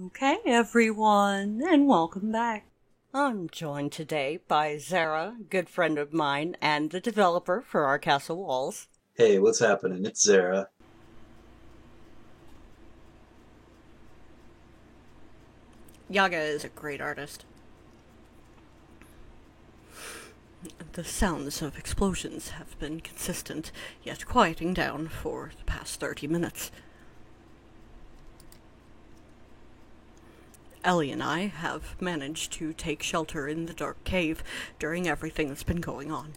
Okay, everyone, and welcome back. I'm joined today by Zara, good friend of mine, and the developer for our castle walls. Hey, what's happening? It's Zara. Yaga is a great artist. The sounds of explosions have been consistent, yet quieting down for the past 30 minutes. Ellie and I have managed to take shelter in the dark cave during everything that's been going on.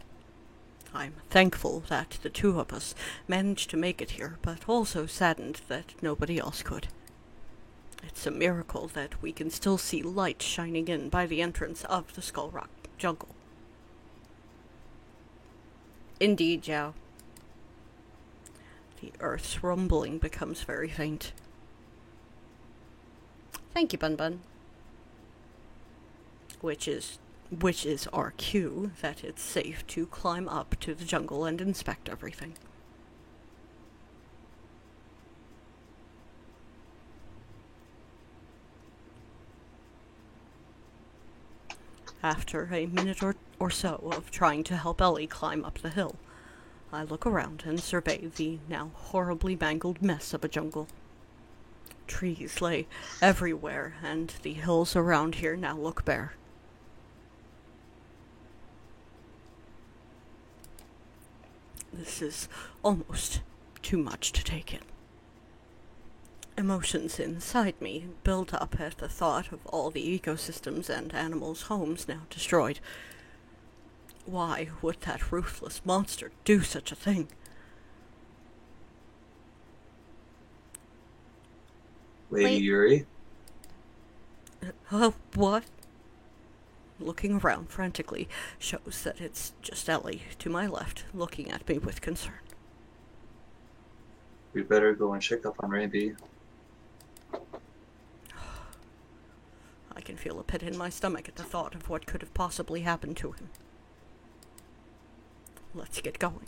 I'm thankful that the two of us managed to make it here, but also saddened that nobody else could. It's a miracle that we can still see light shining in by the entrance of the Skull Rock jungle. Indeed, Zhao. The earth's rumbling becomes very faint. Thank you, Bun Bun. Which is our cue that it's safe to climb up to the jungle and inspect everything. After a minute or so of trying to help Ellie climb up the hill, I look around and survey the now horribly mangled mess of a jungle. Trees lay everywhere, and the hills around here now look bare. This is almost too much to take in. Emotions inside me build up at the thought of all the ecosystems and animals' homes now destroyed. Why would that ruthless monster do such a thing? Lady Yuri? What? Looking around frantically shows that it's just Ellie to my left, looking at me with concern. We better go and check up on Raby. I can feel a pit in my stomach at the thought of what could have possibly happened to him. Let's get going.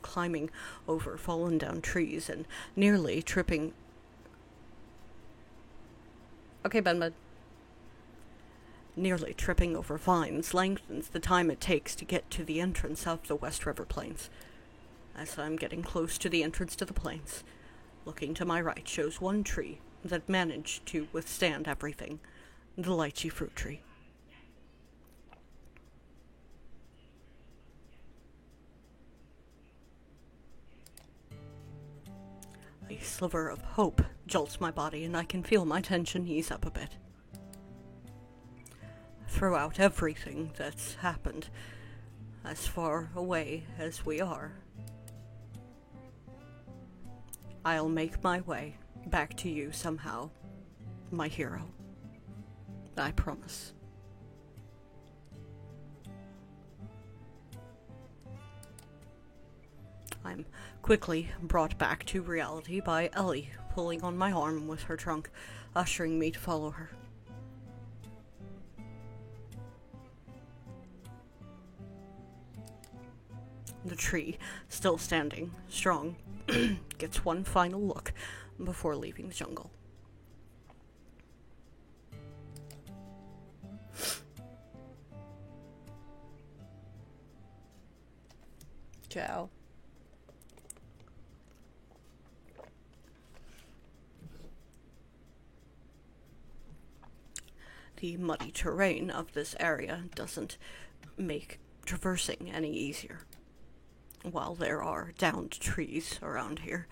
Climbing over fallen down trees and nearly tripping... Okay, Ben. Nearly tripping over vines lengthens the time it takes to get to the entrance of the West River Plains. As I'm getting close to the entrance to the plains, looking to my right shows one tree that managed to withstand everything, the lychee fruit tree. A sliver of hope jolts my body, and I can feel my tension ease up a bit. Throughout everything that's happened, as far away as we are, I'll make my way back to you somehow, my hero. I promise. I'm quickly brought back to reality by Ellie pulling on my arm with her trunk, ushering me to follow her. The tree, still standing, strong, gets one final look before leaving the jungle. Ciao. The muddy terrain of this area doesn't make traversing any easier. While there are downed trees around here,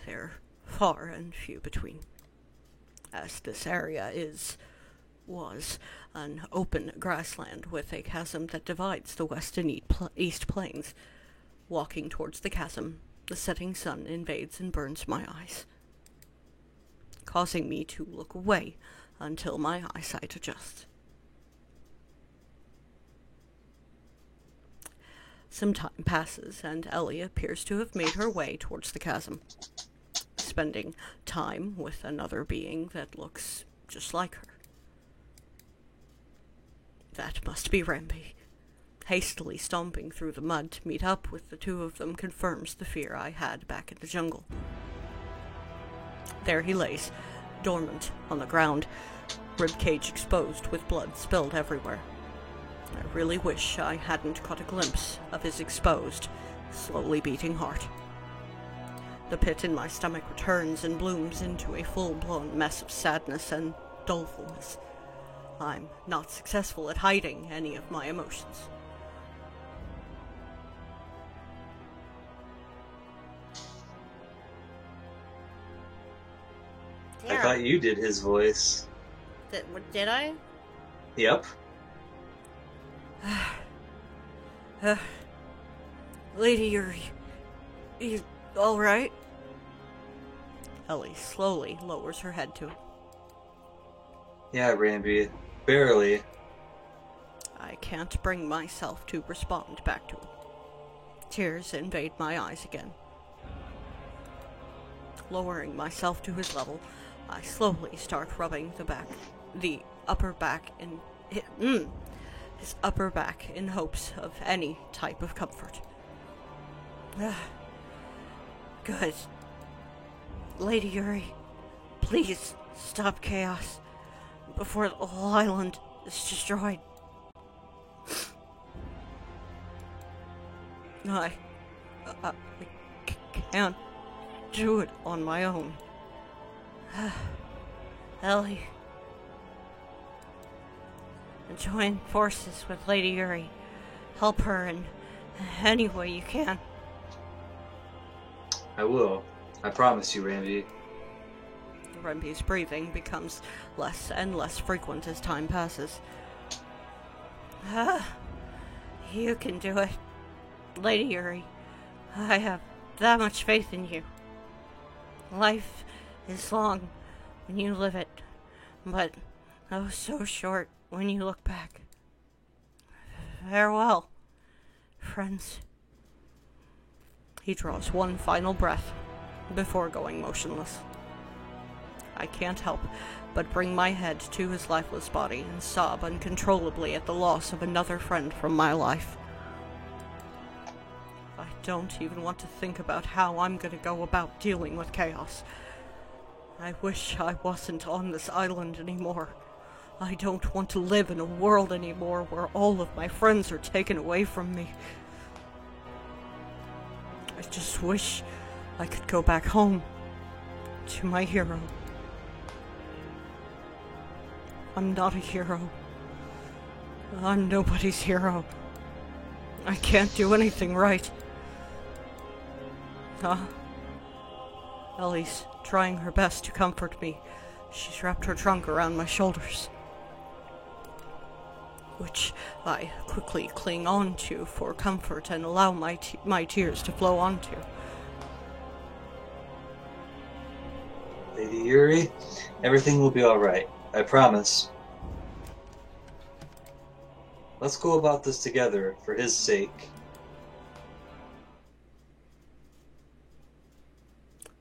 they're far and few between. As this area was an open grassland with a chasm that divides the west and east plains. Walking towards the chasm, the setting sun invades and burns my eyes, causing me to look away until my eyesight adjusts. Some time passes, and Ellie appears to have made her way towards the chasm, spending time with another being that looks just like her. That must be Rampy. Hastily stomping through the mud to meet up with the two of them confirms the fear I had back in the jungle. There he lays, dormant on the ground, ribcage exposed with blood spilled everywhere. I really wish I hadn't caught a glimpse of his exposed, slowly beating heart. The pit in my stomach returns and blooms into a full-blown mess of sadness and dolefulness. I'm not successful at hiding any of my emotions. I thought you did his voice. Did I? Yep. Lady Yuri, you alright? Ellie slowly lowers her head to him. Yeah, Ramby. Barely. I can't bring myself to respond back to him. Tears invade my eyes again. Lowering myself to his level, I slowly start rubbing the upper back in his upper back in hopes of any type of comfort. Good. Lady Yuri, please stop chaos before the whole island is destroyed. I can't do it on my own. Ellie, join forces with Lady Yuri. Help her in any way you can. I will. I promise you, Ramby. Remby's breathing becomes less and less frequent as time passes. You can do it, Lady Yuri. I have that much faith in you. Life is long when you live it, but oh so short when you look back. Farewell, friends. He draws one final breath before going motionless. I can't help but bring my head to his lifeless body and sob uncontrollably at the loss of another friend from my life. I don't even want to think about how I'm going to go about dealing with chaos. I wish I wasn't on this island anymore. I don't want to live in a world anymore where all of my friends are taken away from me. I just wish I could go back home to my hero. I'm not a hero. I'm nobody's hero. I can't do anything right. Ellie's trying her best to comfort me. She's wrapped her trunk around my shoulders, which I quickly cling on to for comfort and allow my tears to flow onto. Lady Yuri, everything will be alright. I promise. Let's go about this together, for his sake.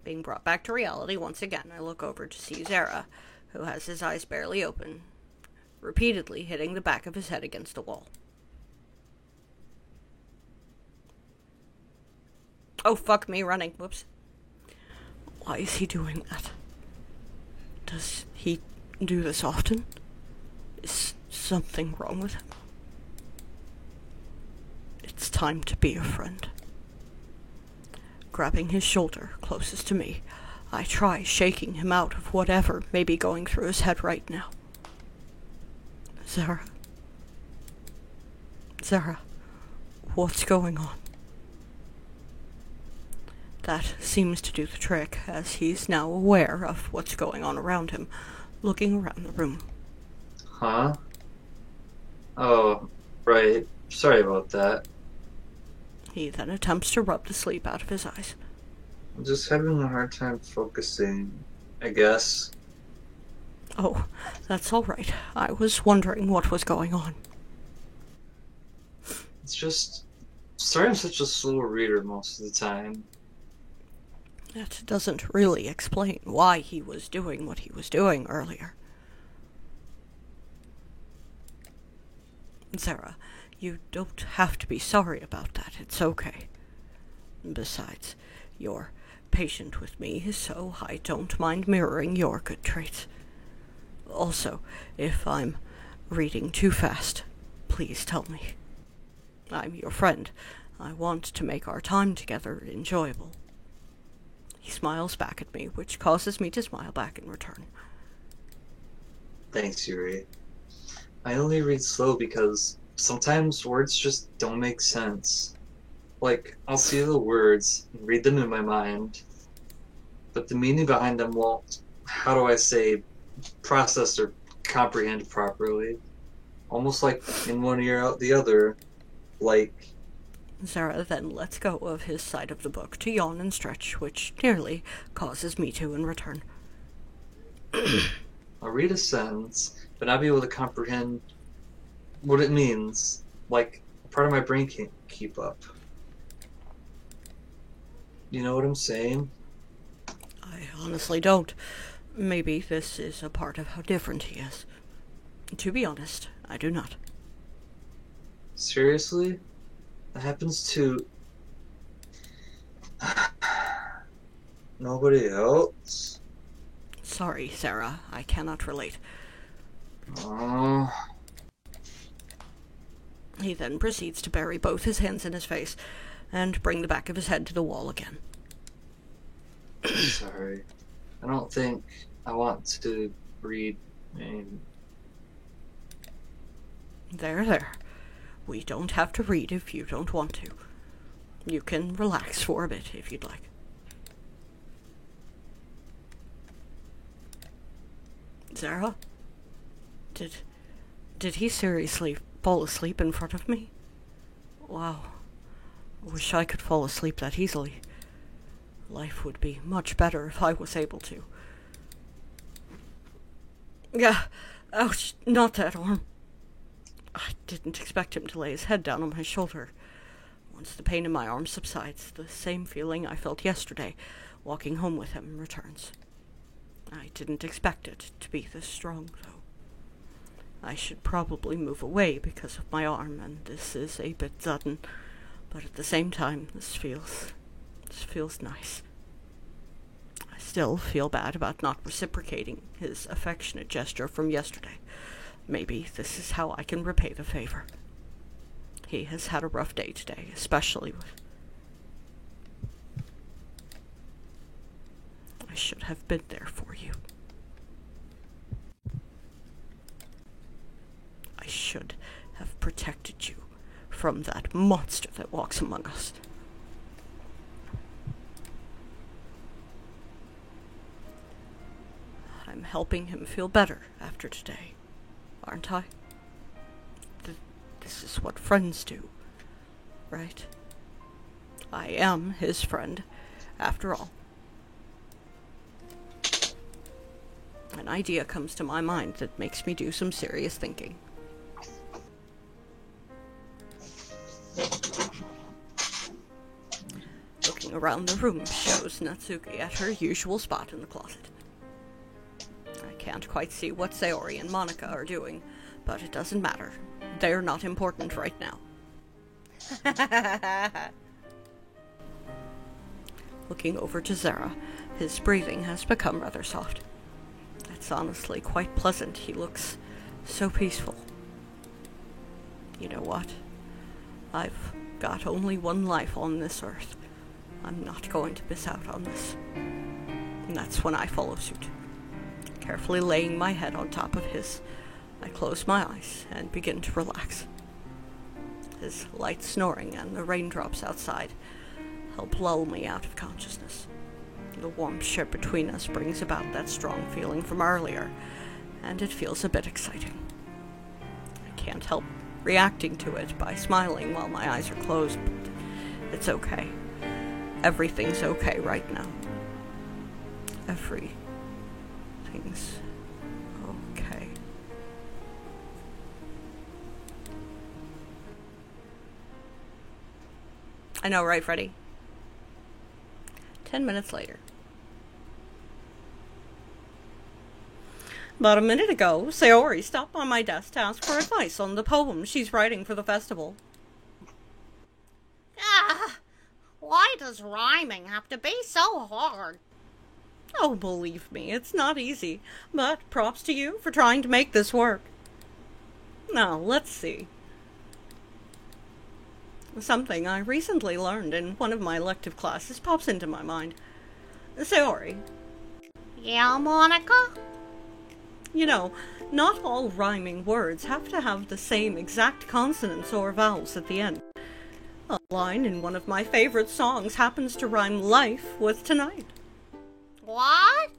Being brought back to reality once again, I look over to see Zara, who has his eyes barely open, repeatedly hitting the back of his head against the wall. Oh, fuck me, running. Whoops. Why is he doing that? Does he do this often? Is something wrong with him? It's time to be a friend. Grabbing his shoulder closest to me, I try shaking him out of whatever may be going through his head right now. Zara, what's going on? That seems to do the trick, as he's now aware of what's going on around him, looking around the room. Huh? Oh, right. Sorry about that. He then attempts to rub the sleep out of his eyes. I'm just having a hard time focusing, I guess. Oh, that's all right. I was wondering what was going on. It's just... Sorry I'm such a slow reader most of the time. That doesn't really explain why he was doing what he was doing earlier. Zara, you don't have to be sorry about that. It's okay. Besides, you're patient with me, so I don't mind mirroring your good traits. Also, if I'm reading too fast, please tell me. I'm your friend. I want to make our time together enjoyable. He smiles back at me, which causes me to smile back in return. Thanks, Yuri. I only read slow because sometimes words just don't make sense. Like, I'll see the words and read them in my mind, but the meaning behind them won't, how do I say, process or comprehend properly. Almost like in one ear out the other, like... Zara then lets go of his side of the book to yawn and stretch, which nearly causes me to in return. I'll read a sentence, but not be able to comprehend what it means. Like, part of my brain can't keep up. You know what I'm saying? I honestly don't. Maybe this is a part of how different he is. To be honest, I do not. Seriously? That happens to... nobody else? Sorry, Sarah, I cannot relate. Oh... He then proceeds to bury both his hands in his face and bring the back of his head to the wall again. Sorry. I don't think I want to read... There. We don't have to read if you don't want to. You can relax for a bit if you'd like. Zara? Did he seriously fall asleep in front of me? Wow. Wish I could fall asleep that easily. Life would be much better if I was able to. Yeah, ouch, not that arm. I didn't expect him to lay his head down on my shoulder. Once the pain in my arm subsides, the same feeling I felt yesterday walking home with him returns. I didn't expect it to be this strong, though. I should probably move away because of my arm, and this is a bit sudden, but at the same time, this feels nice. I still feel bad about not reciprocating his affectionate gesture from yesterday. Maybe this is how I can repay the favor. He has had a rough day today, especially with... I should have been there for you. I should have protected you from that monster that walks among us. I'm helping him feel better after today, aren't I? This is what friends do, right? I am his friend, after all. An idea comes to my mind that makes me do some serious thinking. Looking around the room shows Natsuki at her usual spot in the closet. I can't quite see what Sayori and Monica are doing, but it doesn't matter. They're not important right now. Looking over to Zara, his breathing has become rather soft. It's honestly quite pleasant. He looks so peaceful. You know what? I've got only one life on this earth. I'm not going to miss out on this. And that's when I follow suit. Carefully laying my head on top of his, I close my eyes and begin to relax. His light snoring and the raindrops outside help lull me out of consciousness. The warm ship between us brings about that strong feeling from earlier, and it feels a bit exciting. I can't help reacting to it by smiling while my eyes are closed, but it's okay. Everything's okay right now. Everything's okay. I know, right, Freddy? 10 minutes later. About a minute ago, Sayori stopped by my desk to ask for advice on the poem she's writing for the festival. Why Why does rhyming have to be so hard? Oh, believe me, it's not easy, but props to you for trying to make this work. Now, let's see. Something I recently learned in one of my elective classes pops into my mind. Sayori. Yeah, Monica? You know, not all rhyming words have to have the same exact consonants or vowels at the end. A line in one of my favorite songs happens to rhyme life with tonight. What?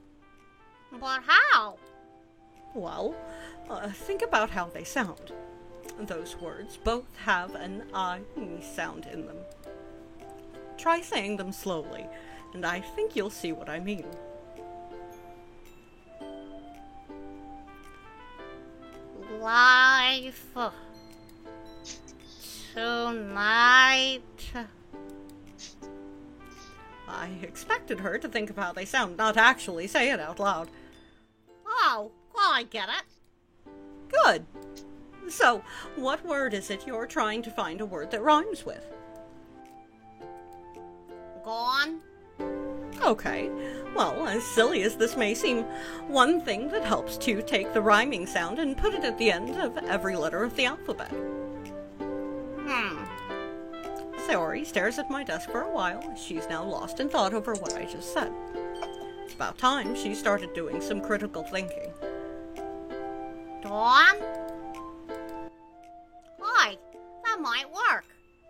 But how? Well, think about how they sound. Those words both have an I sound in them. Try saying them slowly, and I think you'll see what I mean. Life tonight. I expected her to think of how they sound, not actually say it out loud. Oh, well, I get it. Good. So, what word is it you're trying to find a word that rhymes with? Gone? Okay. Well, as silly as this may seem, one thing that helps to take the rhyming sound and put it at the end of every letter of the alphabet. Sayori stares at my desk for a while. She's now lost in thought over what I just said. It's about time she started doing some critical thinking. Dawn? Hi, that might work.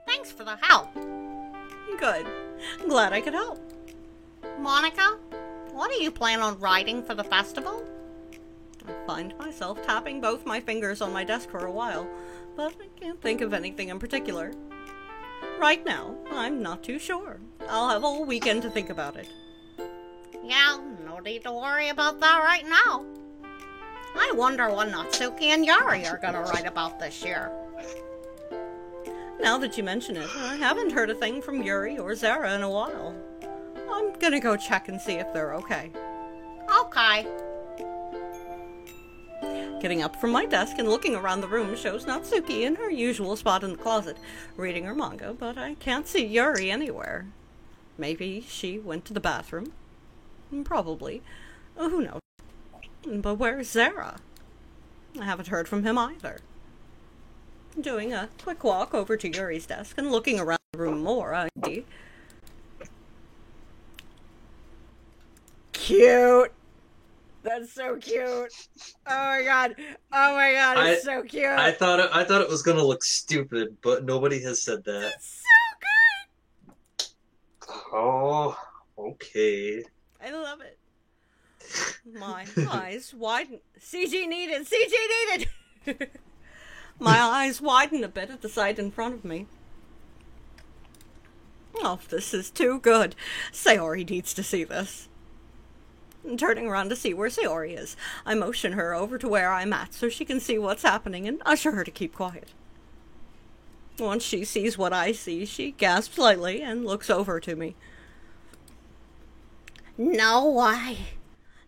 Thanks for the help. Good. Glad I could help. Monica, what do you plan on writing for the festival? I find myself tapping both my fingers on my desk for a while, but I can't think of anything in particular. Right now, I'm not too sure. I'll have all weekend to think about it. Yeah, no need to worry about that right now. I wonder what Natsuki and Yari are gonna write about this year. Now that you mention it, I haven't heard a thing from Yuri or Zara in a while. I'm gonna go check and see if they're okay. Okay. Getting up from my desk and looking around the room shows Natsuki in her usual spot in the closet, reading her manga, but I can't see Yuri anywhere. Maybe she went to the bathroom? Probably. Who knows? But where's Zara? I haven't heard from him either. Doing a quick walk over to Yuri's desk and looking around the room more, I see. Cute! That's so cute! Oh my god! Oh my god, it's so cute! I thought it was gonna look stupid, but nobody has said that. It's so good! Oh, okay. I love it. My eyes widen. CG needed! CG needed! My eyes widen a bit at the sight in front of me. Oh, this is too good. Sayori needs to see this. Turning around to see where Sayori is, I motion her over to where I'm at so she can see what's happening and usher her to keep quiet. Once she sees what I see, she gasps slightly and looks over to me. No way.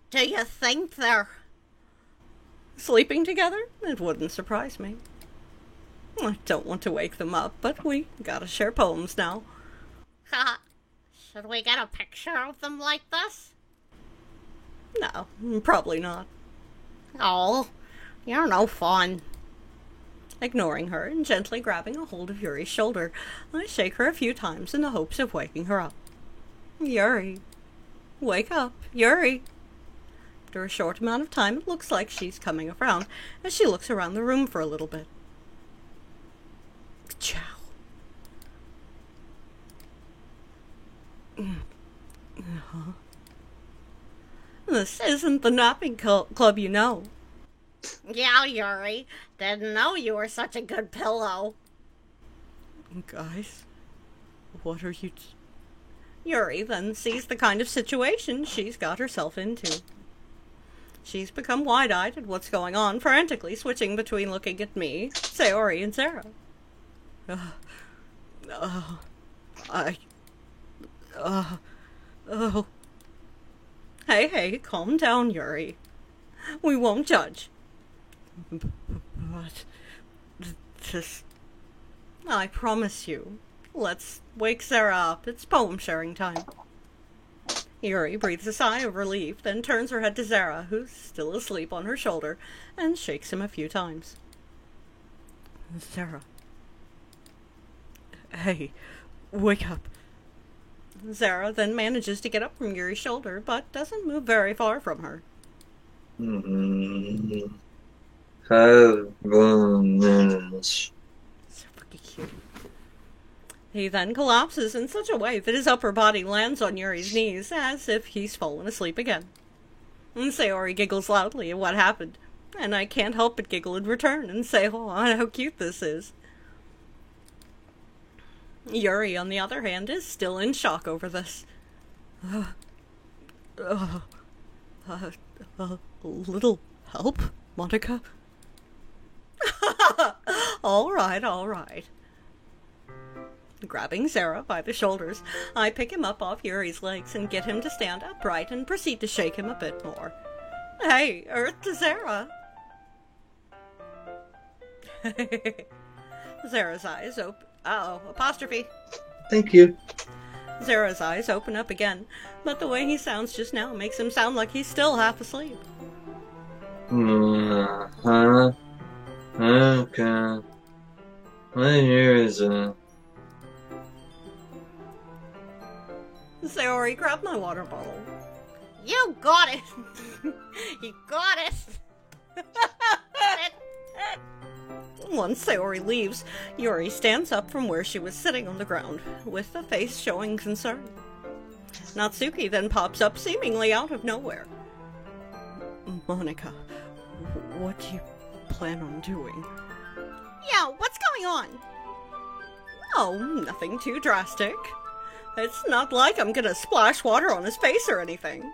Do you think they're sleeping together? It wouldn't surprise me. I don't want to wake them up, but we gotta share poems now. Should we get a picture of them like this? No, probably not. Oh, you're no fun. Ignoring her and gently grabbing a hold of Yuri's shoulder, I shake her a few times in the hopes of waking her up. Yuri. Wake up, Yuri. After a short amount of time, it looks like she's coming around as she looks around the room for a little bit. Ciao. This isn't the napping club, you know. Yeah, Yuri. Didn't know you were such a good pillow. Guys, what are you... Yuri then sees the kind of situation she's got herself into. She's become wide-eyed at what's going on, frantically switching between looking at me, Sayori, and Zara. Hey, calm down, Yuri. We won't judge. But... this... I promise you, let's wake Sarah up. It's poem sharing time. Yuri breathes a sigh of relief, then turns her head to Zara, who's still asleep on her shoulder, and shakes him a few times. Zara. Hey, wake up. Zara then manages to get up from Yuri's shoulder, but doesn't move very far from her. 5 minutes. So fucking cute. He then collapses in such a way that his upper body lands on Yuri's knees, as if he's fallen asleep again. And Sayori giggles loudly at what happened, and I can't help but giggle in return and say, oh, how cute this is. Yuri, on the other hand, is still in shock over this. A little help, Monica? All right. Grabbing Sarah by the shoulders, I pick him up off Yuri's legs and get him to stand upright and proceed to shake him a bit more. Hey, Earth to Sarah! Sarah's eyes open. Uh-oh, apostrophe. Thank you. Zara's eyes open up again, but the way he sounds just now makes him sound like he's still half asleep. Okay. Here is a... Sayori, grab my water bottle. You got it! You got it! Once Sayori leaves, Yuri stands up from where she was sitting on the ground, with a face showing concern. Natsuki then pops up seemingly out of nowhere. Monica, what do you plan on doing? Yeah, what's going on? Oh, nothing too drastic. It's not like I'm gonna splash water on his face or anything.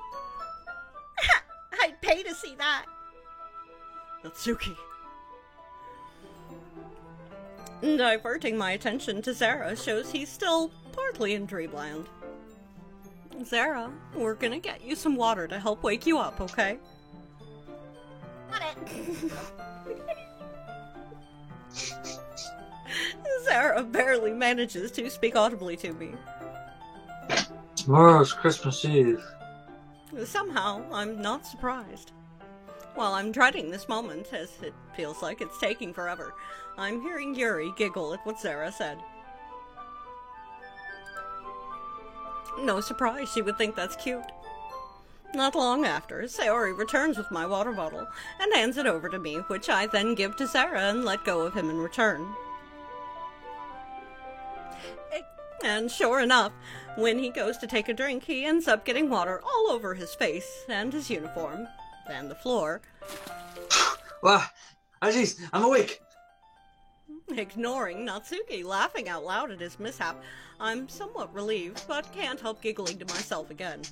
I'd pay to see that. Natsuki. Diverting my attention to Zara shows he's still partly in dreamland. Zara, we're gonna get you some water to help wake you up, okay? Got it. Zara barely manages to speak audibly to me. Tomorrow's Christmas Eve. Somehow, I'm not surprised. While I'm dreading this moment, as it feels like it's taking forever, I'm hearing Yuri giggle at what Zara said. No surprise she would think that's cute. Not long after, Sayori returns with my water bottle and hands it over to me, which I then give to Zara and let go of him in return. And sure enough, when he goes to take a drink, he ends up getting water all over his face and his uniform and the floor. Wow. Oh, jeez, I'm awake. Ignoring Natsuki laughing out loud at his mishap, I'm somewhat relieved, but can't help giggling to myself again.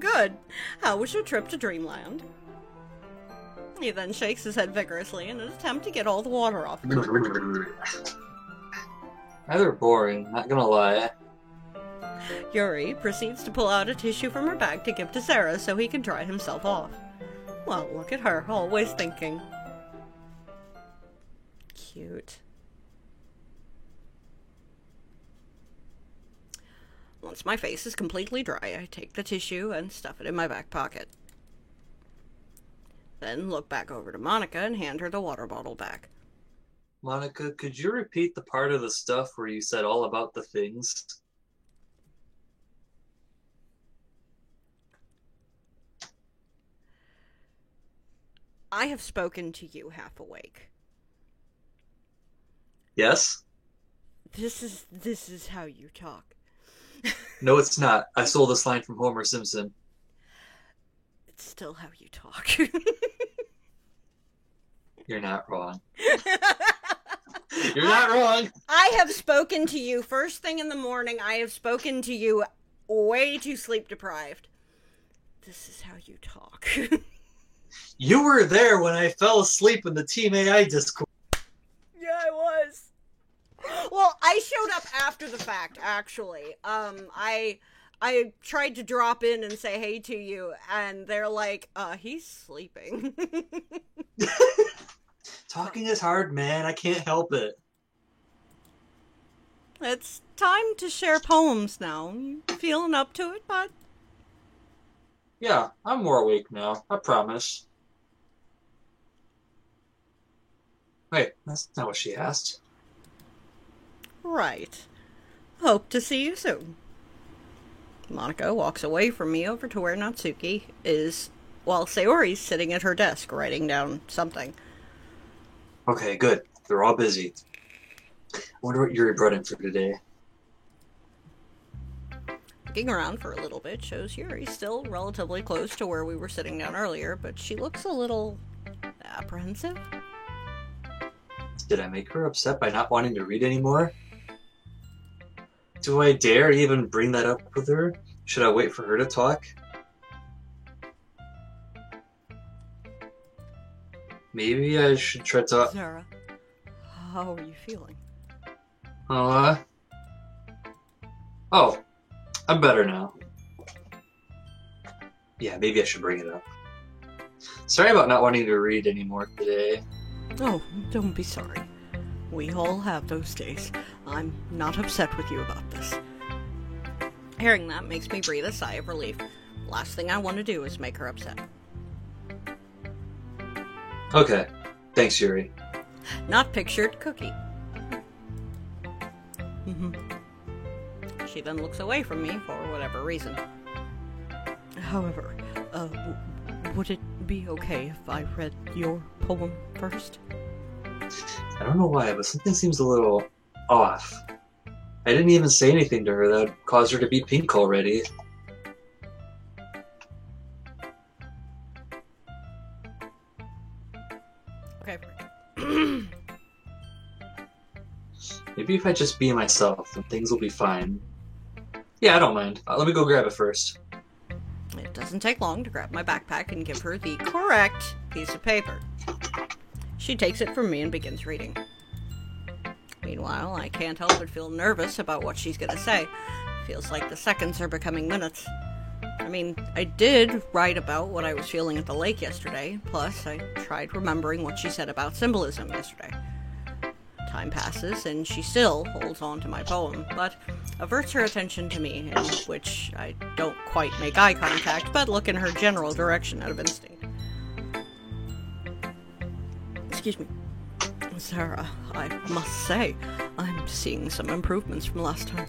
Good. How was your trip to Dreamland? He then shakes his head vigorously in an attempt to get all the water off. Rather boring, not gonna lie. Yuri proceeds to pull out a tissue from her bag to give to Sarah so he can dry himself off. Well, look at her, always thinking. Cute. Once my face is completely dry, I take the tissue and stuff it in my back pocket. Then look back over to Monica and hand her the water bottle back. Monica, could you repeat the part of the stuff where you said all about the things? I have spoken to you half awake. Yes? This is how you talk. No, it's not. I stole this line from Homer Simpson. It's still how you talk. You're not wrong. You're not wrong. I have spoken to you first thing in the morning. I have spoken to you way too sleep deprived. This is how you talk. You were there when I fell asleep in the Team AI Discord. Yeah, I was. Well, I showed up after the fact, actually. I tried to drop in and say hey to you, and they're like, he's sleeping. Talking is hard, man. I can't help it. It's time to share poems now. You feeling up to it, bud? Yeah, I'm more awake now, I promise. Wait, that's not what she asked. Right. Hope to see you soon. Monica walks away from me over to where Natsuki is, while Sayori's sitting at her desk writing down something. Okay, good. They're all busy. I wonder what Yuri brought in for today. Looking around for a little bit shows Yuri's still relatively close to where we were sitting down earlier, but she looks a little apprehensive. Did I make her upset by not wanting to read anymore? Do I dare even bring that up with her? Should I wait for her to talk? Maybe I should try to... Zara, how are you feeling? Oh, I'm better now. Yeah, maybe I should bring it up. Sorry about not wanting to read anymore today. Oh, don't be sorry. We all have those days. I'm not upset with you about this. Hearing that makes me breathe a sigh of relief. Last thing I want to do is make her upset. Okay, thanks, Yuri. Not pictured cookie. She then looks away from me for whatever reason. However, would it be okay if I read your poem first? I don't know why, but something seems a little off. I didn't even say anything to her that caused her to be pink already. Okay. Maybe if I just be myself, then things will be fine. Yeah, I don't mind. Let me go grab it first. It doesn't take long to grab my backpack and give her the correct piece of paper. She takes it from me and begins reading. Meanwhile, I can't help but feel nervous about what she's gonna say. Feels like the seconds are becoming minutes. I mean, I did write about what I was feeling at the lake yesterday, plus I tried remembering what she said about symbolism yesterday. Time passes, and she still holds on to my poem, but averts her attention to me, in which I don't quite make eye contact, but look in her general direction out of instinct. Excuse me. Sarah, I must say, I'm seeing some improvements from last time.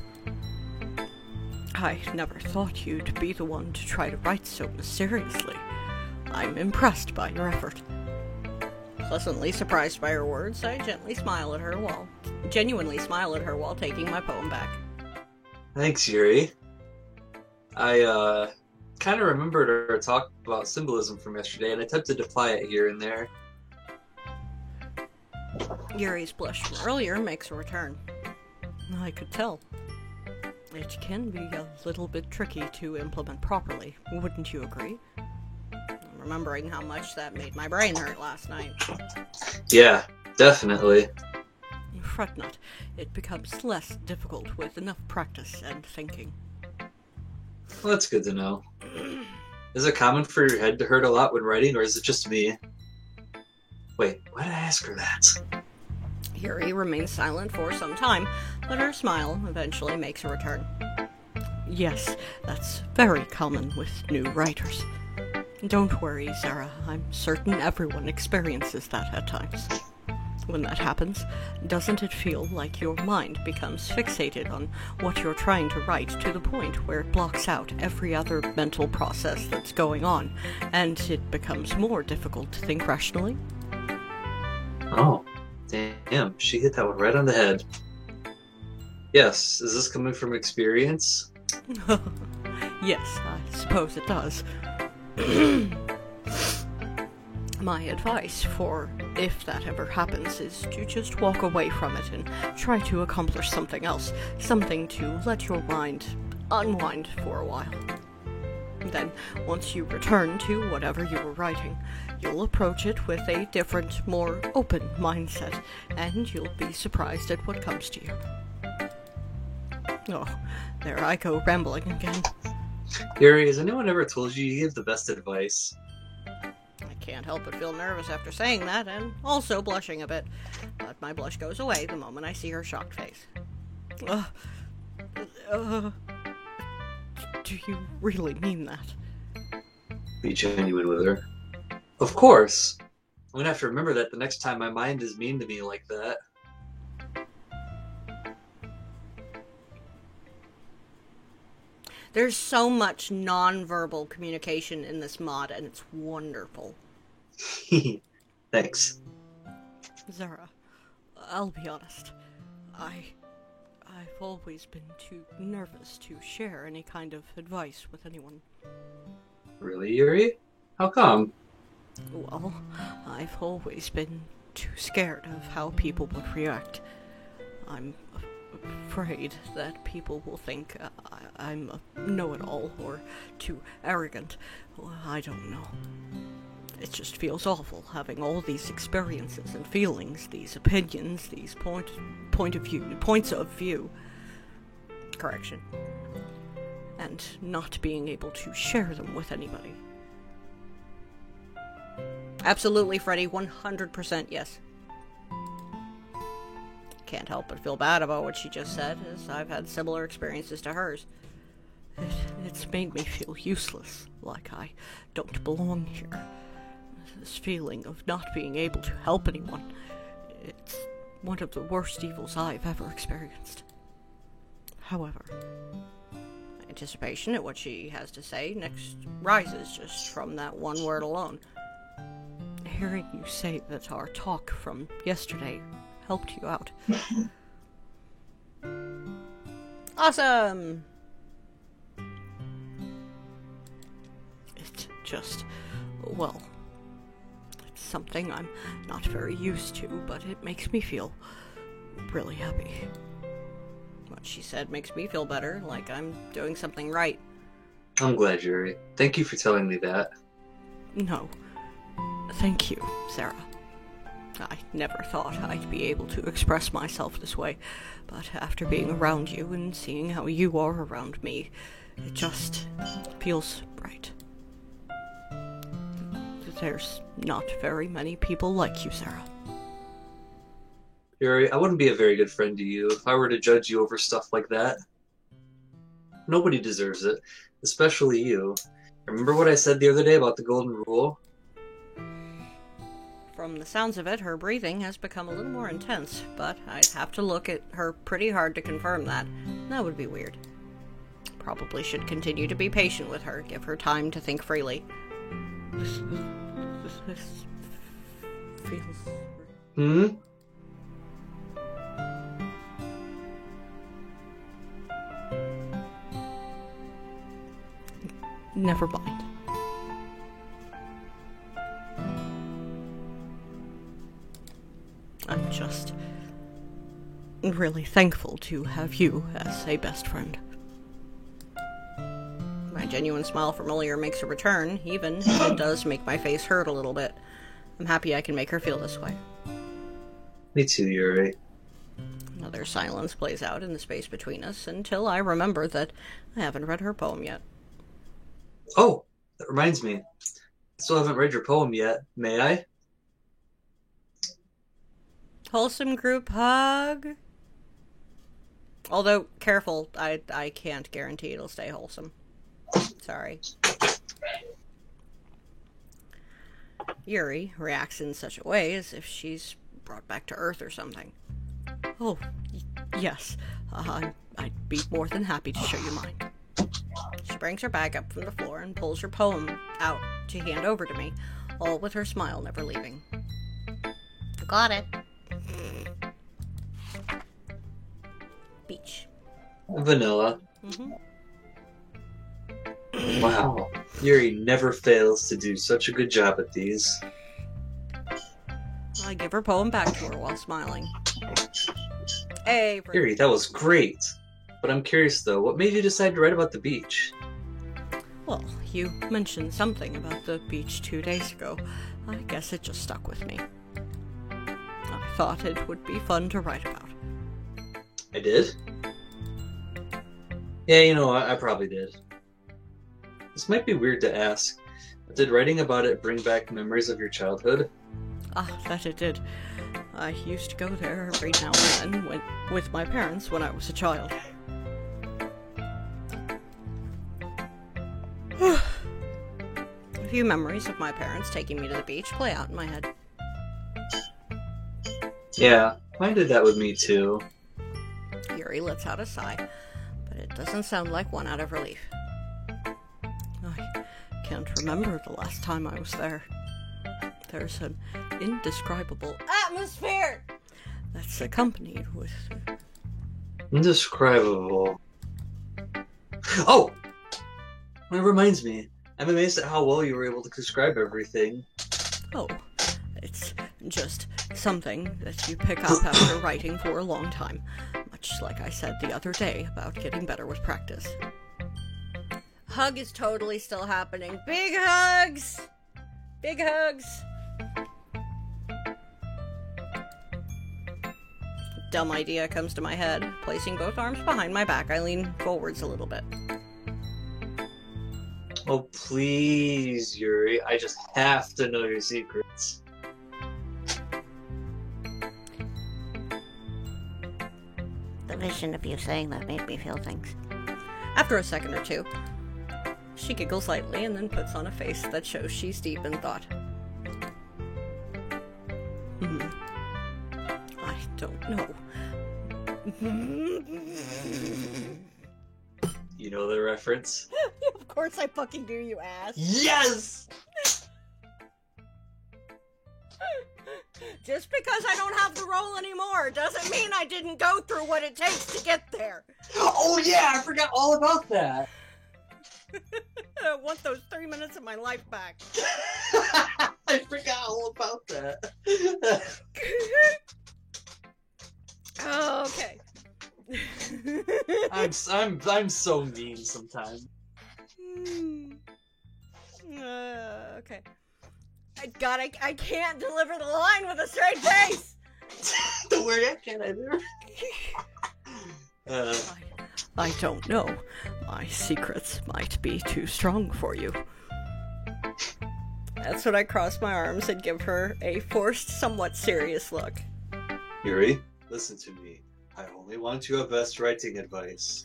I never thought you'd be the one to try to write so mysteriously. I'm impressed by your effort. Pleasantly surprised by her words, I genuinely smile at her while taking my poem back. Thanks, Yuri. I, kind of remembered our talk about symbolism from yesterday, and I attempted to apply it here and there. Yuri's blush from earlier makes a return. I could tell. It can be a little bit tricky to implement properly, wouldn't you agree? I'm remembering how much that made my brain hurt last night. Yeah, definitely. Fret not, it becomes less difficult with enough practice and thinking. Well, that's good to know. Is it common for your head to hurt a lot when writing, or is it just me? Wait, why did I ask her that? Yuri remains silent for some time, but her smile eventually makes a return. Yes, that's very common with new writers. Don't worry, Sarah. I'm certain everyone experiences that at times. When that happens, doesn't it feel like your mind becomes fixated on what you're trying to write to the point where it blocks out every other mental process that's going on, and it becomes more difficult to think rationally? Oh, damn, she hit that one right on the head. Yes, is this coming from experience? Yes, I suppose it does. My advice for if that ever happens is to just walk away from it and try to accomplish something else, something to let your mind unwind for a while. Then, once you return to whatever you were writing, you'll approach it with a different, more open mindset, and you'll be surprised at what comes to you. Oh, there I go rambling again. Yuri, has anyone ever told you give the best advice? I can't help but feel nervous after saying that, and also blushing a bit. But my blush goes away the moment I see her shocked face. Uh, uh, do you really mean that? Be genuine with her. Of course. I'm gonna have to remember that the next time my mind is mean to me like that. There's so much non-verbal communication in this mod, and it's wonderful. Thanks. Zara, I'll be honest. I've always been too nervous to share any kind of advice with anyone. Really, Yuri? How come? Well, I've always been too scared of how people would react. I'm afraid that people will think I'm a know-it-all or too arrogant. Well, I don't know. It just feels awful having all these experiences and feelings, these opinions, these points of view. Correction. And not being able to share them with anybody. Absolutely, Freddy, 100% yes. Can't help but feel bad about what she just said, as I've had similar experiences to hers. It's made me feel useless, like I don't belong here. This feeling of not being able to help anyone, it's one of the worst evils I've ever experienced. However, anticipation at what she has to say next rises just from that one word alone. Hearing you say that our talk from yesterday helped you out. Awesome! It just, well, it's something I'm not very used to, but it makes me feel really happy. What she said makes me feel better, like I'm doing something right. I'm glad, Yuri. Thank you for telling me that. No. Thank you, Sarah. I never thought I'd be able to express myself this way, but after being around you and seeing how you are around me, it just feels right. There's not very many people like you, Sarah. Yuri, I wouldn't be a very good friend to you if I were to judge you over stuff like that. Nobody deserves it, especially you. Remember what I said the other day about the golden rule? From the sounds of it, her breathing has become a little more intense, but I'd have to look at her pretty hard to confirm that. That would be weird. Probably should continue to be patient with her, give her time to think freely. This feels... Never mind. I'm just really thankful to have you as a best friend. My genuine smile from earlier makes a return, even if it does make my face hurt a little bit. I'm happy I can make her feel this way. Me too, Yuri. Another silence plays out in the space between us until I remember that I haven't read her poem yet. Oh, that reminds me. I still haven't read your poem yet. May I? Wholesome group hug. Although, careful, I can't guarantee it'll stay wholesome. Sorry. Yuri reacts in such a way as if she's brought back to Earth or something. Oh, yes. I'd be more than happy to show you mine. She brings her bag up from the floor and pulls her poem out to hand over to me, all with her smile never leaving. Got it. Beach. Vanilla. Mm-hmm. Wow. Yuri never fails to do such a good job at these. I give her poem back to her while smiling. Hey, Yuri, that was great. But I'm curious though, what made you decide to write about the beach? Well, you mentioned something about the beach 2 days ago. I guess it just stuck with me. I thought it would be fun to write about. I did? Yeah, you know, I probably did. This might be weird to ask, but did writing about it bring back memories of your childhood? Ah, that it did. I used to go there every now and then with my parents when I was a child. A few memories of my parents taking me to the beach play out in my head. Yeah, mine did that with me too. Yuri lets out a sigh, but it doesn't sound like one out of relief. I can't remember the last time I was there. There's an indescribable atmosphere that's accompanied with... Indescribable. Oh! That reminds me. I'm amazed at how well you were able to describe everything. Oh, it's just something that you pick up after writing for a long time. Much like I said the other day about getting better with practice. Hug is totally still happening. Big hugs! Big hugs! Dumb idea comes to my head. Placing both arms behind my back, I lean forwards a little bit. Oh, please, Yuri. I just have to know your secrets. The vision of you saying that made me feel things. After a second or two, she giggles lightly and then puts on a face that shows she's deep in thought. I don't know. You know the reference? Of course I fucking do, you ass. Yes! Just because I don't have the role anymore doesn't mean I didn't go through what it takes to get there. Oh yeah, I forgot all about that. I want those 3 minutes of my life back. I forgot all about that. Okay. I'm so mean sometimes. Okay. I can't deliver the line with a straight face! Don't worry, I can't either. I don't know. My secrets might be too strong for you. That's when I cross my arms and give her a forced, somewhat serious look. Yuri, listen to me. I only want your best writing advice.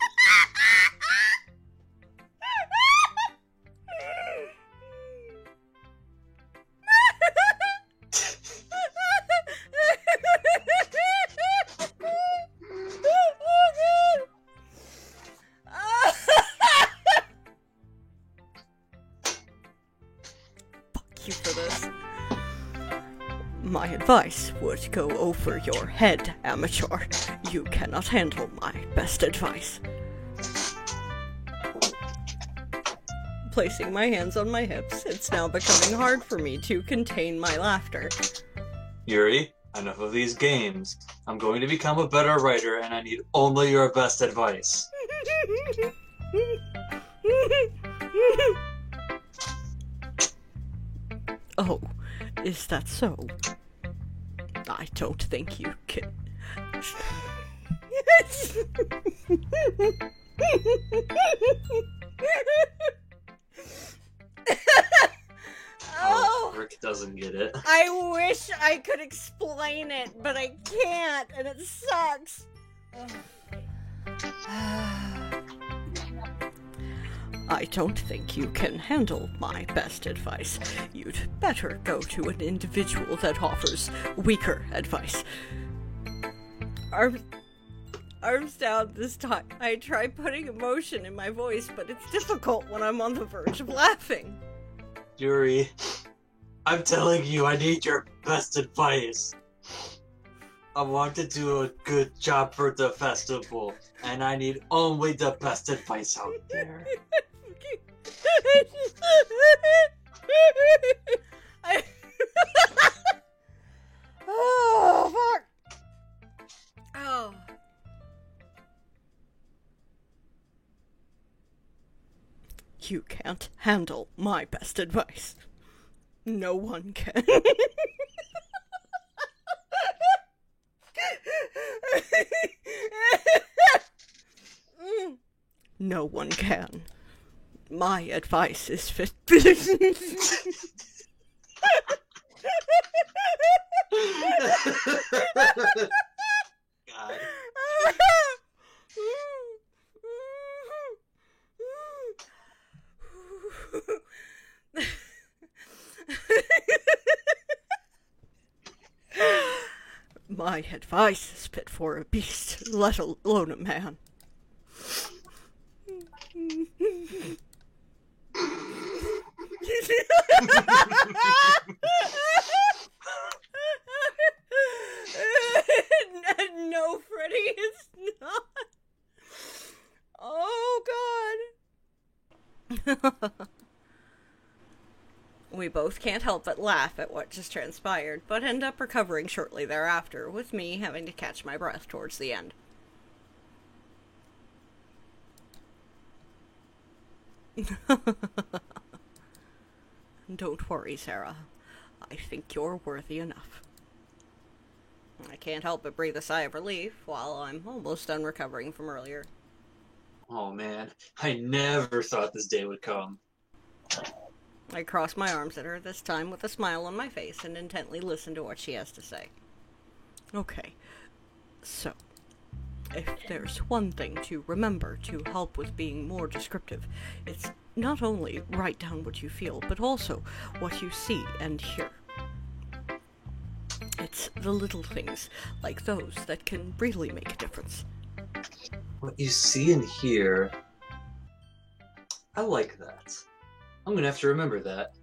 You for this. My advice would go over your head, amateur. You cannot handle my best advice. Placing my hands on my hips, it's now becoming hard for me to contain my laughter. Yuri, enough of these games. I'm going to become a better writer and I need only your best advice. Oh, is that so? I don't think you can. Oh, Rick doesn't get it. I wish I could explain it, but I can't, and it sucks. I don't think you can handle my best advice. You'd better go to an individual that offers weaker advice. Arms down this time. I try putting emotion in my voice, but it's difficult when I'm on the verge of laughing. Yuri, I'm telling you, I need your best advice. I want to do a good job for the festival, and I need only the best advice out there. Oh, fuck! Oh. You can't handle my best advice. No one can. No one can. My advice is fit. God. My advice is fit for a beast, let alone a man. No, Freddy, it's not. Oh, God. We both can't help but laugh at what just transpired, but end up recovering shortly thereafter, with me having to catch my breath towards the end. Don't worry, Sarah. I think you're worthy enough. I can't help but breathe a sigh of relief while I'm almost done recovering from earlier. Oh man, I never thought this day would come. I cross my arms at her, this time with a smile on my face, and intently listen to what she has to say. Okay, so, if there's one thing to remember to help with being more descriptive, it's not only write down what you feel, but also what you see and hear. It's the little things, like those, that can really make a difference. What you see and hear... I like that. I'm gonna have to remember that.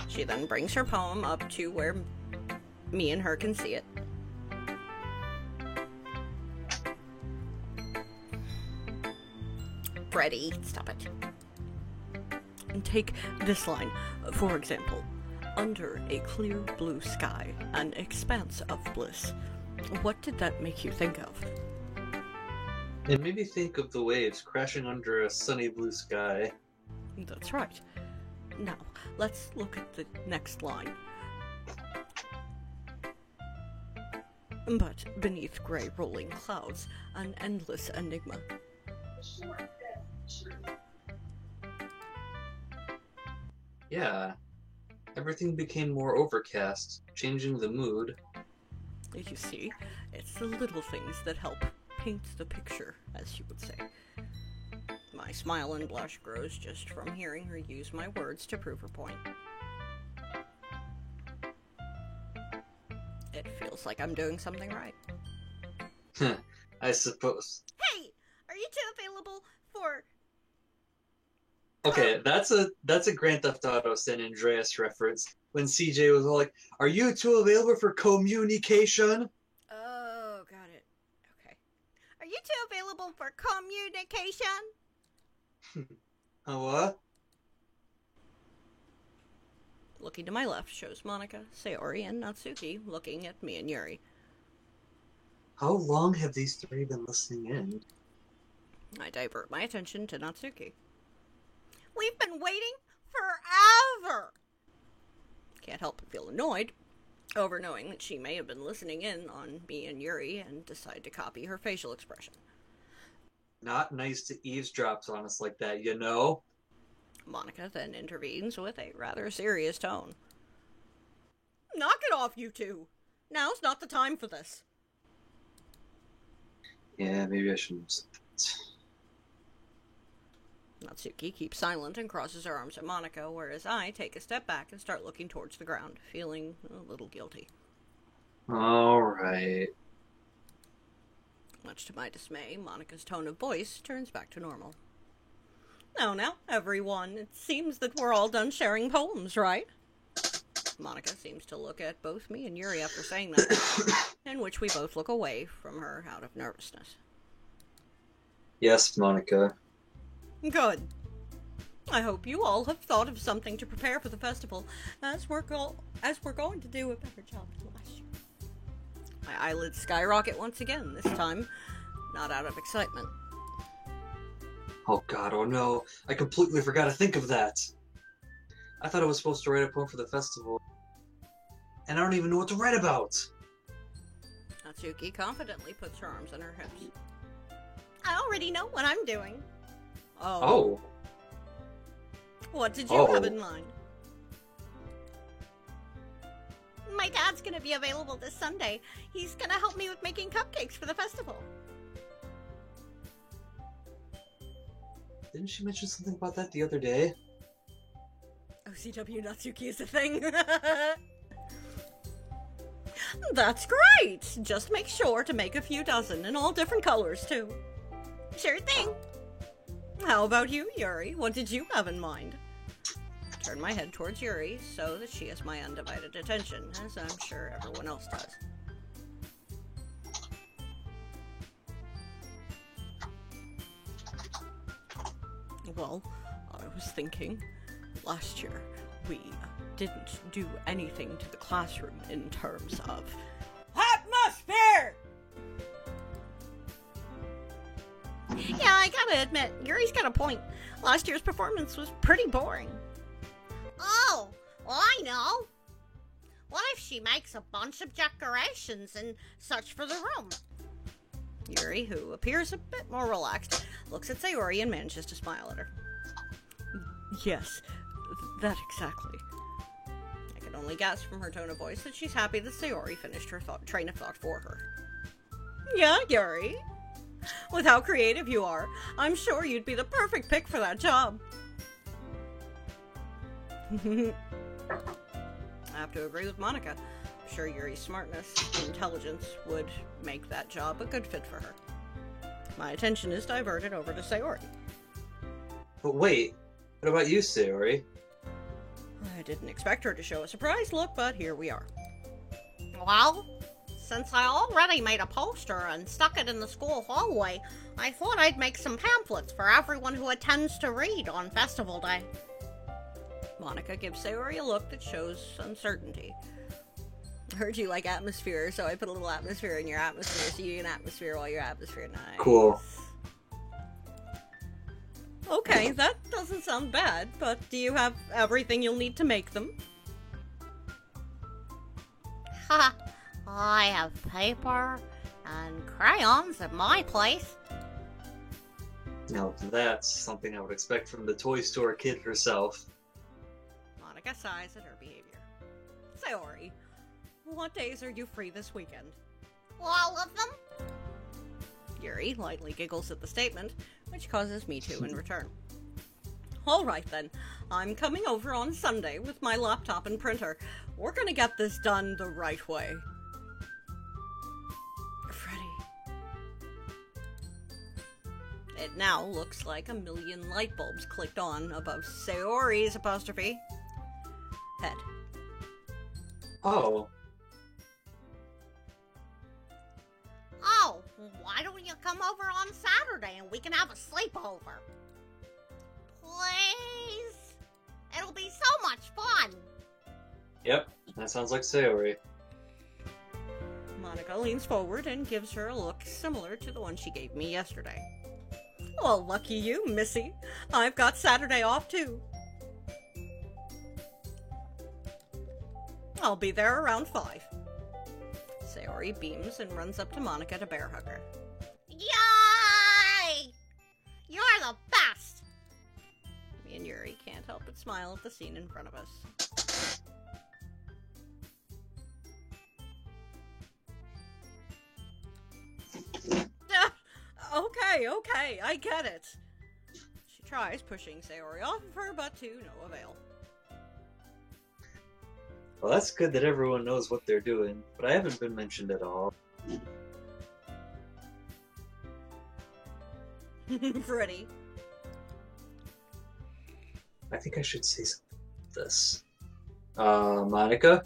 She then brings her poem up to where me and her can see it. Freddy, stop it. And take this line, for example. Under a clear blue sky, an expanse of bliss. What did that make you think of? It made me think of the waves crashing under a sunny blue sky. That's right. Now, let's look at the next line. But beneath grey rolling clouds, an endless enigma. Yeah. Everything became more overcast, changing the mood. You see, it's the little things that help paint the picture, as you would say. My smile and blush grows just from hearing her use my words to prove her point. It feels like I'm doing something right. I suppose. Hey, are you two available for... Okay, that's a Grand Theft Auto San Andreas reference. When CJ was all like, "Are you two available for communication?" Oh, got it. Okay. Are you two available for communication? What? Looking to my left shows Monika, Sayori, and Natsuki looking at me and Yuri. How long have these three been listening in? I divert my attention to Natsuki. We've been waiting forever! Can't help but feel annoyed over knowing that she may have been listening in on me and Yuri and decide to copy her facial expression. Not nice to eavesdrop on us like that, you know? Monika then intervenes with a rather serious tone. Knock it off, you two! Now's not the time for this. Yeah, maybe I shouldn't have said that. Natsuki keeps silent and crosses her arms at Monika, whereas I take a step back and start looking towards the ground, feeling a little guilty. Alright. Much to my dismay, Monika's tone of voice turns back to normal. Now, everyone, it seems that we're all done sharing poems, right? Monika seems to look at both me and Yuri after saying that, in which we both look away from her out of nervousness. Yes, Monika. Good. I hope you all have thought of something to prepare for the festival, as we're going to do a better job than last year. My eyelids skyrocket once again, this time not out of excitement. Oh god, oh no. I completely forgot to think of that. I thought I was supposed to write a poem for the festival. And I don't even know what to write about. Natsuki confidently puts her arms on her hips. I already know what I'm doing. Oh. What did you have in mind? My dad's gonna be available this Sunday. He's gonna help me with making cupcakes for the festival. Didn't she mention something about that the other day? OCW Natsuki is a thing. That's great! Just make sure to make a few dozen in all different colors, too. Sure thing. How about you, Yuri? What did you have in mind? Turn my head towards Yuri so that she has my undivided attention, as I'm sure everyone else does. Well, I was thinking, last year we didn't do anything to the classroom in terms of atmosphere! Yeah, I gotta admit, Yuri's got a point. Last year's performance was pretty boring. Oh, well, I know. What if she makes a bunch of decorations and such for the room? Yuri, who appears a bit more relaxed, looks at Sayori and manages to smile at her. Yes, that exactly. I can only guess from her tone of voice that she's happy that Sayori finished her train of thought for her. Yeah, Yuri. With how creative you are, I'm sure you'd be the perfect pick for that job. I have to agree with Monika. I'm sure Yuri's smartness and intelligence would make that job a good fit for her. My attention is diverted over to Sayori. But wait, what about you, Sayori? I didn't expect her to show a surprised look, but here we are. Well, since I already made a poster and stuck it in the school hallway, I thought I'd make some pamphlets for everyone who attends to read on festival day. Monika gives Sayori a look that shows uncertainty. I heard you like atmosphere, so I put a little atmosphere in your atmosphere so you can atmosphere while your atmosphere. Nice. Cool. Okay, that doesn't sound bad, but do you have everything you'll need to make them? Ha! I have paper and crayons at my place. Now that's something I would expect from the toy store kid herself. Monika sighs at her behavior. Sayori, what days are you free this weekend? All of them? Yuri lightly giggles at the statement, which causes me to in return. Alright then, I'm coming over on Sunday with my laptop and printer. We're gonna get this done the right way. Freddy. It now looks like a million light bulbs clicked on above Sayori's apostrophe head. Oh. Oh, why don't you come over on Saturday and we can have a sleepover? Please? It'll be so much fun. Yep, that sounds like Sayori. Monika leans forward and gives her a look similar to the one she gave me yesterday. Well, lucky you, Missy. I've got Saturday off, too. I'll be there around 5. Sayori beams and runs up to Monika to bear hug her. Yay! You're the best! Me and Yuri can't help but smile at the scene in front of us. Okay, I get it. She tries pushing Sayori off of her, but to no avail. Well, that's good that everyone knows what they're doing, but I haven't been mentioned at all. Freddy. I think I should say something about this. Monika?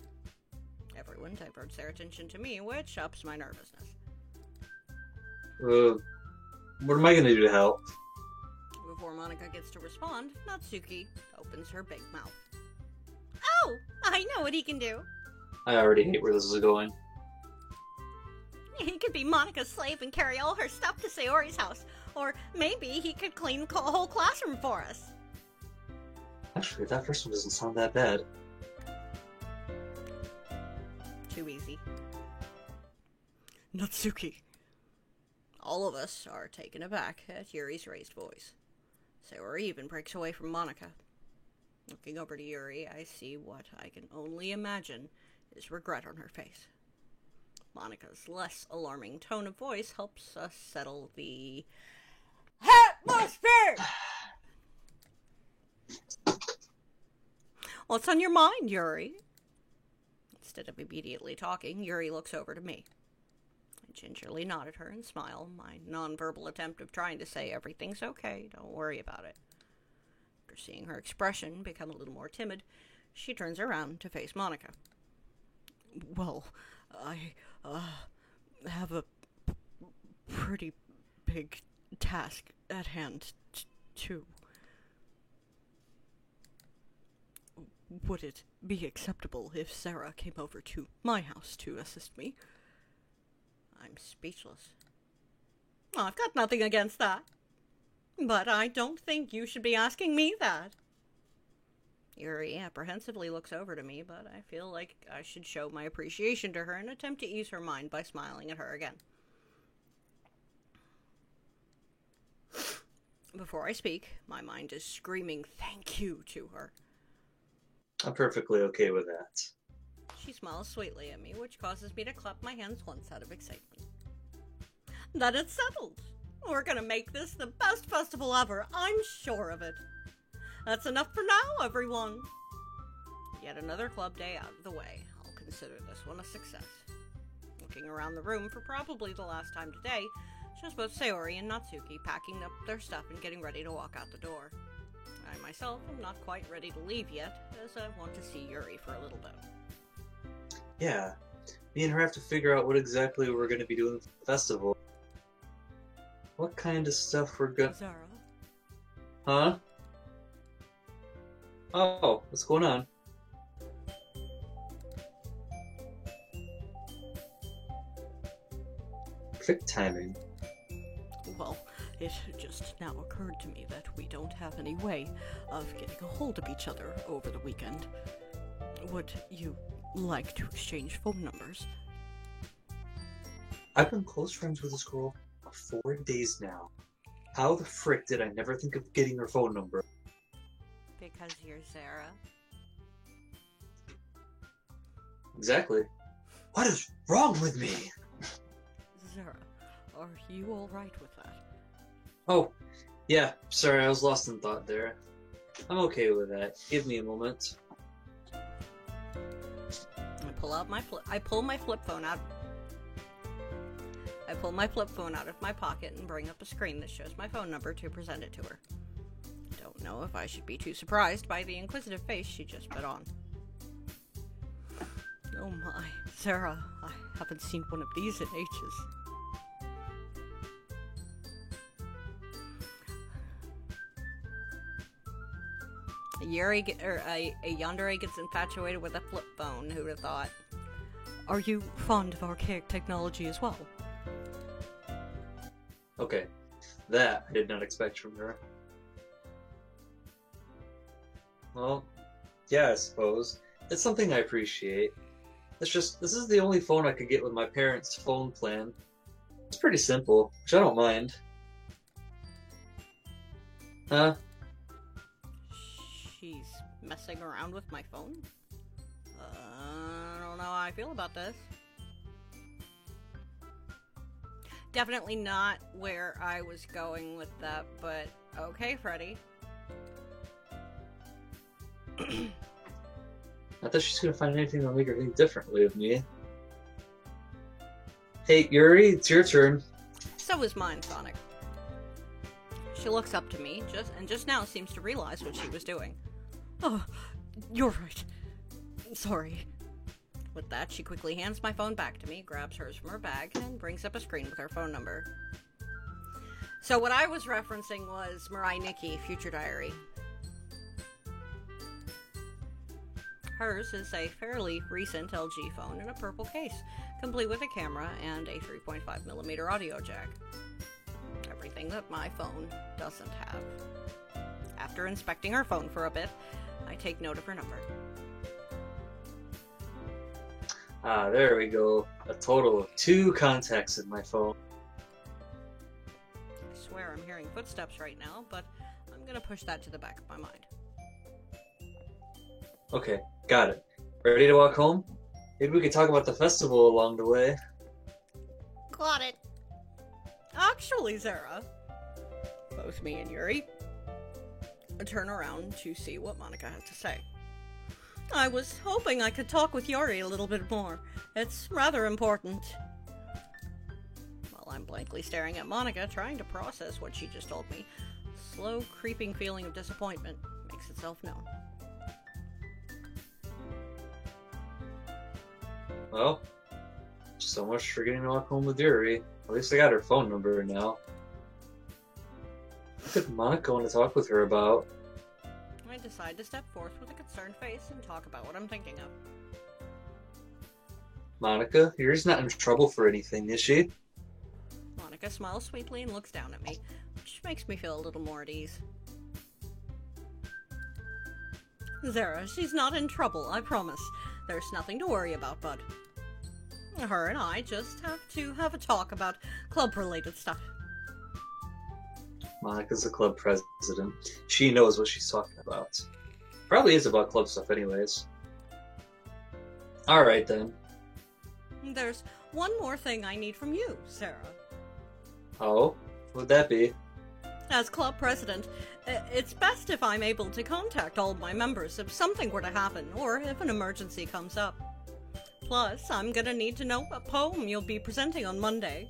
Everyone diverts their attention to me, which ups my nervousness. What am I gonna do to help? Before Monika gets to respond, Natsuki opens her big mouth. Oh, I know what he can do. I already hate where this is going. He could be Monika's slave and carry all her stuff to Sayori's house. Or maybe he could clean the whole classroom for us. Actually, that first one doesn't sound that bad. Too easy. Natsuki. All of us are taken aback at Yuri's raised voice. Sayori even breaks away from Monika. Looking over to Yuri, I see what I can only imagine is regret on her face. Monica's less alarming tone of voice helps us settle the atmosphere! What's on your mind, Yuri? Instead of immediately talking, Yuri looks over to me. I gingerly nod at her and smile, my nonverbal attempt of trying to say everything's okay, don't worry about it. After seeing her expression become a little more timid, she turns around to face Monica. Well, I, have a pretty big task at hand, too. Would it be acceptable if Sarah came over to my house to assist me? I'm speechless. I've got nothing against that. But I don't think you should be asking me that. Yuri apprehensively looks over to me, but I feel like I should show my appreciation to her and attempt to ease her mind by smiling at her again. Before I speak, my mind is screaming thank you to her. I'm perfectly okay with that. She smiles sweetly at me, which causes me to clap my hands once out of excitement. Then it's settled. We're gonna make this the best festival ever, I'm sure of it. That's enough for now, everyone. Yet another club day out of the way. I'll consider this one a success. Looking around the room for probably the last time today, shows both Sayori and Natsuki packing up their stuff and getting ready to walk out the door. I myself am not quite ready to leave yet, as I want to see Yuri for a little bit. Yeah, me and her have to figure out what exactly we're going to be doing for the festival. What kind of stuff we're gonna... Zara? Huh? Oh, what's going on? Perfect timing. Well, it just now occurred to me that we don't have any way of getting a hold of each other over the weekend. Would you like to exchange phone numbers? I've been close friends with this girl for 4 days now. How the frick did I never think of getting her phone number? Because you're Zara. Exactly. What is wrong with me? Zara, are you alright with that? Oh, yeah, sorry, I was lost in thought there. I'm okay with that. Give me a moment. I pull my flip phone out of my pocket and bring up a screen that shows my phone number to present it to her. Don't know if I should be too surprised by the inquisitive face she just put on. Oh my, Sarah, I haven't seen one of these in ages. A yandere gets infatuated with a flip phone, who'd have thought? Are you fond of archaic technology as well? Okay, that I did not expect from her. Well, yeah, I suppose. It's something I appreciate. It's just, this is the only phone I could get with my parents' phone plan. It's pretty simple, which I don't mind. Huh? She's messing around with my phone? I don't know how I feel about this. Definitely not where I was going with that, but okay, Freddy. Not that she's gonna find anything that'll make her think differently of me. Hey, Yuri, it's your turn. So is mine, Sonic. She looks up to me, just now seems to realize what she was doing. Oh, you're right. Sorry. With that, she quickly hands my phone back to me, grabs hers from her bag, and brings up a screen with her phone number. So what I was referencing was Mirai Nikki, Future Diary. Hers is a fairly recent LG phone in a purple case, complete with a camera and a 3.5mm audio jack. Everything that my phone doesn't have. After inspecting her phone for a bit, I take note of her number. Ah, there we go. A total of 2 contacts in my phone. I swear I'm hearing footsteps right now, but I'm gonna push that to the back of my mind. Okay, got it. Ready to walk home? Maybe we could talk about the festival along the way. Got it. Actually, Zara, both me and Yuri turn around to see what Monica has to say. I was hoping I could talk with Yuri a little bit more. It's rather important. While I'm blankly staring at Monica, trying to process what she just told me, a slow, creeping feeling of disappointment makes itself known. Well, so much for getting to walk home with Yuri. At least I got her phone number now. What did Monica want to talk with her about? I decide to step forth with a concerned face and talk about what I'm thinking of. Monica, Yuri's not in trouble for anything, is she? Monica smiles sweetly and looks down at me, which makes me feel a little more at ease. Zara, she's not in trouble, I promise. There's nothing to worry about, bud. Her and I just have to have a talk about club-related stuff. Monica's the club president. She knows what she's talking about. Probably is about club stuff anyways. Alright then. There's one more thing I need from you, Sarah. Oh? What would that be? As club president, it's best if I'm able to contact all of my members if something were to happen, or if an emergency comes up. Plus, I'm gonna need to know what poem you'll be presenting on Monday.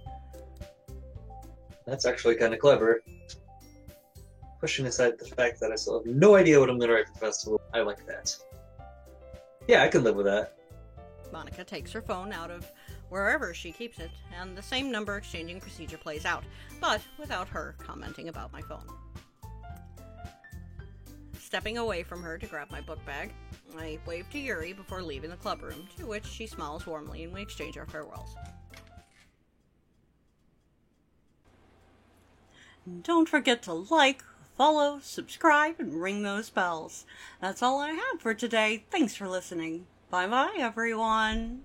That's actually kind of clever. Pushing aside the fact that I still have no idea what I'm going to write for the festival, I like that. Yeah, I can live with that. Monica takes her phone out of wherever she keeps it, and the same number exchanging procedure plays out, but without her commenting about my phone. Stepping away from her to grab my book bag, I wave to Yuri before leaving the club room, to which she smiles warmly and we exchange our farewells. Don't forget to like, follow, subscribe, and ring those bells. That's all I have for today. Thanks for listening. Bye-bye, everyone.